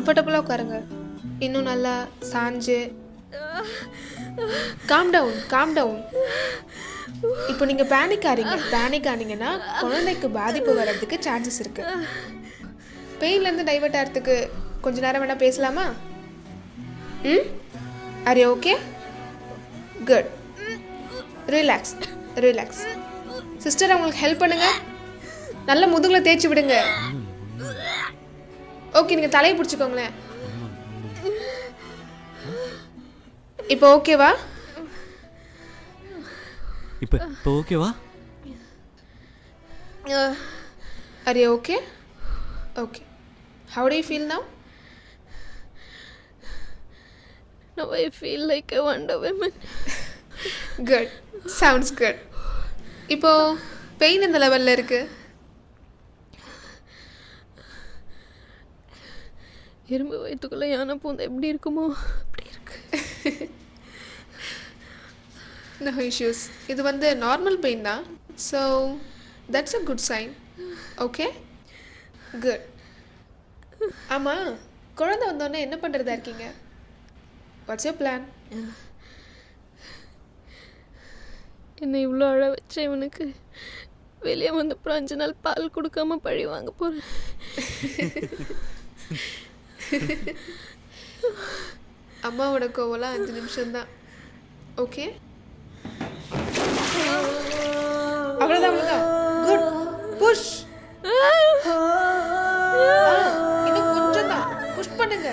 கம்ஃபர்டபுளாக உட்காருங்க. இன்னும் நல்லா சாஞ்சு. Calm down. இப்போ நீங்கள் பேனிக் ஆனீங்கன்னா குழந்தைக்கு பாதிப்பு வர்றதுக்கு சான்சஸ் இருக்கு. பெயின்லேருந்து டைவர்ட் ஆகிறதுக்கு கொஞ்ச நேரம் வேணால் பேசலாமா? Are you okay? Good. Relax. Sister அவங்களுக்கு ஹெல்ப் பண்ணுங்க. நல்ல முதுகில் தேய்ச்சி விடுங்க. ஓகே, நீங்கள் தலையை பிடிச்சிக்கோங்களேன். இப்போ ஓகேவா? இப்போ ஓகேவா? Are you okay? Okay. How do you feel now? Now I feel like a Wonder Woman. Good. Sounds good. இப்போ பெயின் எந்த லெவலில் இருக்கு? எறும்பு வயிற்றுக்குள்ளே யானை பூந்த எப்படி இருக்குமோ அப்படி இருக்கு. No issues. இது நார்மல் பெயின் தான். So that's a good sign. Okay, good. ஆமாம், குழந்தை வந்தோடனே என்ன பண்ணுறதா இருக்கீங்க? What's your plan? என்னை இவ்வளோ அழ வச்ச இவனுக்கு வெளியே வந்தப்புறம் 5 நாள் பால் கொடுக்காம பழி வாங்க போகிறேன். அம்மாவோட கோவலாம் 5 நிமிஷம்தான். ஓகே, அவ்வளோதான். குட். புஷ். இன்னும் கொஞ்சம் தான். புஷ் பண்ணுங்க.